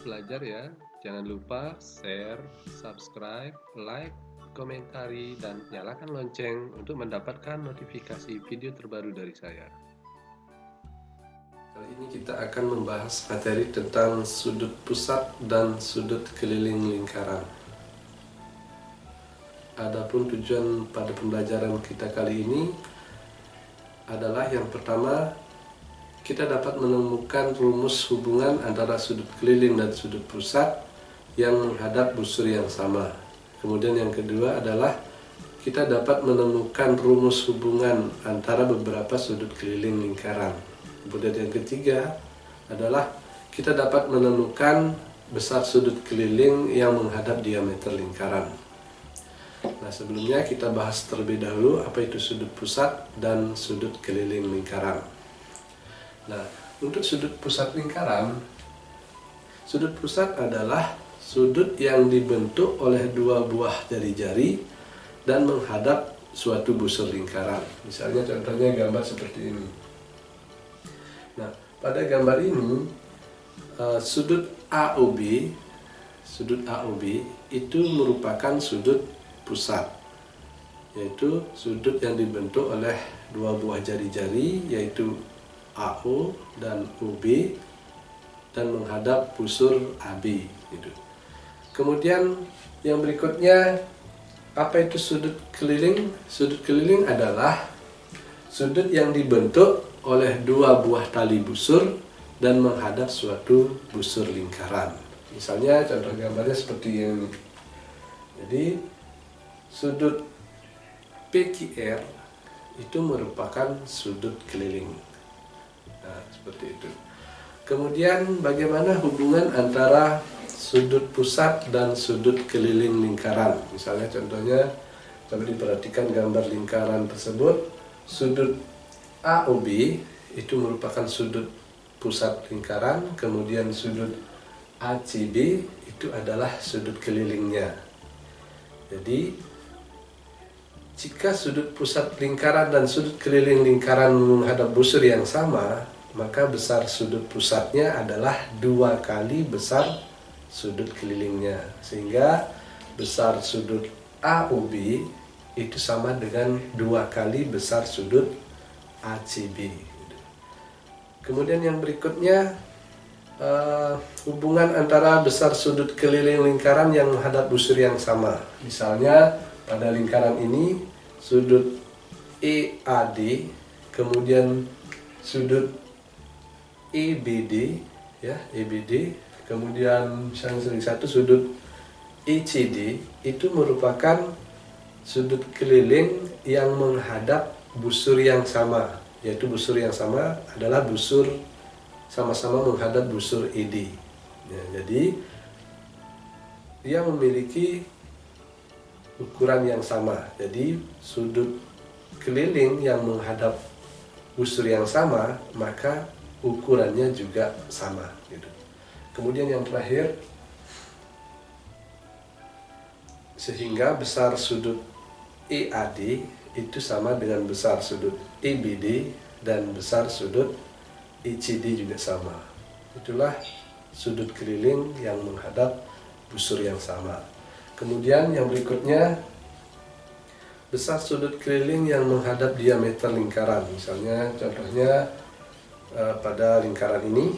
belajar ya. Jangan lupa share, subscribe, like, komentari, dan nyalakan lonceng untuk mendapatkan notifikasi video terbaru dari saya. Kali ini kita akan membahas materi tentang sudut pusat dan sudut keliling lingkaran. Adapun tujuan pada pembelajaran kita kali ini adalah yang pertama, kita dapat menemukan rumus hubungan antara sudut keliling dan sudut pusat yang menghadap busur yang sama. Kemudian yang kedua adalah kita dapat menemukan rumus hubungan antara beberapa sudut keliling lingkaran. Kemudian yang ketiga adalah kita dapat menemukan besar sudut keliling yang menghadap diameter lingkaran. Nah, sebelumnya kita bahas terlebih dahulu apa itu sudut pusat dan sudut keliling lingkaran. Nah, untuk sudut pusat lingkaran, sudut pusat adalah sudut yang dibentuk oleh dua buah jari-jari dan menghadap suatu busur lingkaran. Misalnya contohnya gambar seperti ini. Nah, pada gambar ini sudut AOB itu merupakan sudut pusat, yaitu sudut yang dibentuk oleh dua buah jari-jari yaitu AO dan OB dan menghadap busur AB gitu. Kemudian yang berikutnya, apa itu sudut keliling? Sudut keliling adalah sudut yang dibentuk oleh dua buah tali busur dan menghadap suatu busur lingkaran. Misalnya contoh gambarnya seperti ini. Jadi sudut PQR itu merupakan sudut keliling. Nah, seperti itu. Kemudian bagaimana hubungan antara sudut pusat dan sudut keliling lingkaran? Misalnya contohnya, coba diperhatikan gambar lingkaran tersebut. Sudut AOB itu merupakan sudut pusat lingkaran, kemudian sudut ACB itu adalah sudut kelilingnya. Jadi jika sudut pusat lingkaran dan sudut keliling lingkaran menghadap busur yang sama, maka besar sudut pusatnya adalah 2 kali besar sudut kelilingnya. Sehingga besar sudut AOB itu sama dengan 2 kali besar sudut ACB. Kemudian yang berikutnya, hubungan antara besar sudut keliling lingkaran yang menghadap busur yang sama. Misalnya pada lingkaran ini sudut EAD, kemudian sudut EBD, ya EBD, kemudian misalnya satu sudut ECD itu merupakan sudut keliling yang menghadap busur yang sama, yaitu busur yang sama adalah busur sama-sama menghadap busur ED. Ya, jadi dia memiliki ukuran yang sama. Jadi sudut keliling yang menghadap busur yang sama, maka ukurannya juga sama gitu. Kemudian yang terakhir, sehingga besar sudut EAD itu sama dengan besar sudut EBD dan besar sudut ECD juga sama. Itulah sudut keliling yang menghadap busur yang sama. Kemudian yang berikutnya, besar sudut keliling yang menghadap diameter lingkaran. Misalnya contohnya pada lingkaran ini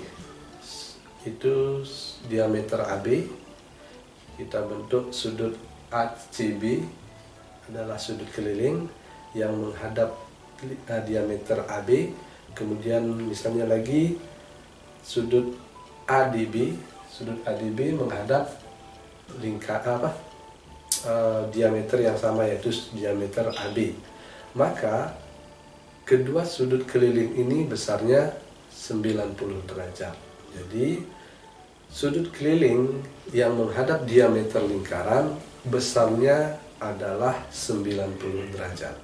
itu diameter AB, kita bentuk sudut ACB adalah sudut keliling yang menghadap diameter AB. Kemudian misalnya lagi sudut ADB menghadap diameter yang sama yaitu diameter AB. Maka kedua sudut keliling ini besarnya 90 derajat. Jadi sudut keliling yang menghadap diameter lingkaran besarnya adalah 90 derajat.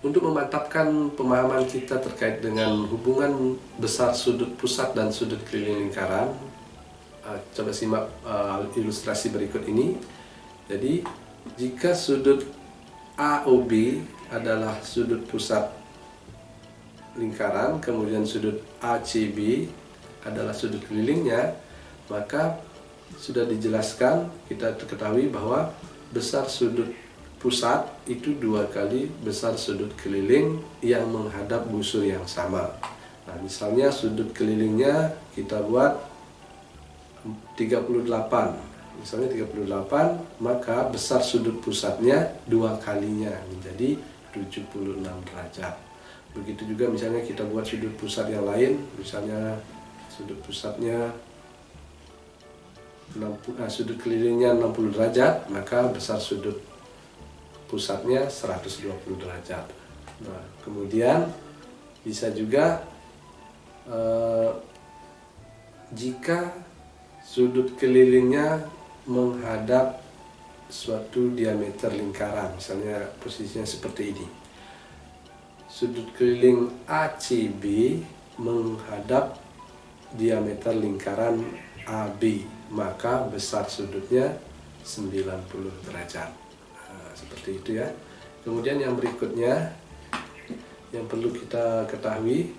Untuk memantapkan pemahaman kita terkait dengan hubungan besar sudut pusat dan sudut keliling lingkaran, coba simak ilustrasi berikut ini. Jadi jika sudut AOB adalah sudut pusat lingkaran, kemudian sudut ACB adalah sudut kelilingnya, maka sudah dijelaskan, kita ketahui bahwa besar sudut pusat itu 2 kali besar sudut keliling yang menghadap busur yang sama. Nah, misalnya sudut kelilingnya kita buat 38, misalnya 38, maka besar sudut pusatnya 2 kalinya menjadi 76 derajat. Begitu juga misalnya kita buat sudut pusat yang lain, misalnya sudut pusatnya sudut kelilingnya 60 derajat, maka besar sudut pusatnya 120 derajat. Nah, kemudian bisa juga jika sudut kelilingnya menghadap suatu diameter lingkaran, misalnya posisinya seperti ini. Sudut keliling ACB menghadap diameter lingkaran AB, maka besar sudutnya 90 derajat. Nah, seperti itu ya. Kemudian yang berikutnya yang perlu kita ketahui,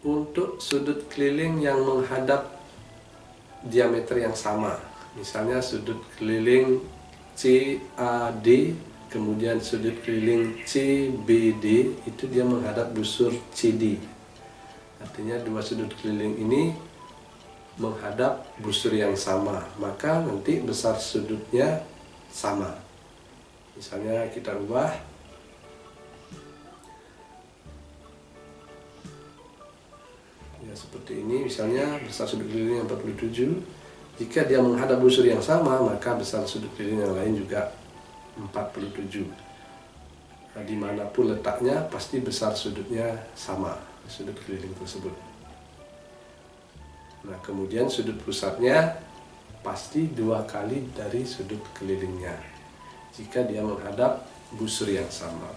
untuk sudut keliling yang menghadap diameter yang sama, misalnya sudut keliling CAD kemudian sudut keliling CBD, itu dia menghadap busur CD. Artinya 2 sudut keliling ini menghadap busur yang sama, maka nanti besar sudutnya sama. Misalnya kita ubah ya seperti ini, misalnya besar sudut keliling yang 47, jika dia menghadap busur yang sama, maka besar sudut keliling yang lain juga 47. Nah, dimanapun letaknya pasti besar sudutnya sama, sudut keliling tersebut. Nah, kemudian sudut pusatnya pasti 2 kali dari sudut kelilingnya jika dia menghadap busur yang sama.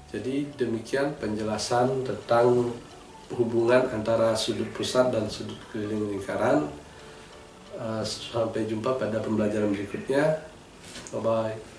Jadi demikian penjelasan tentang hubungan antara sudut pusat dan sudut keliling lingkaran. Sampai jumpa pada pembelajaran berikutnya. Bye-bye.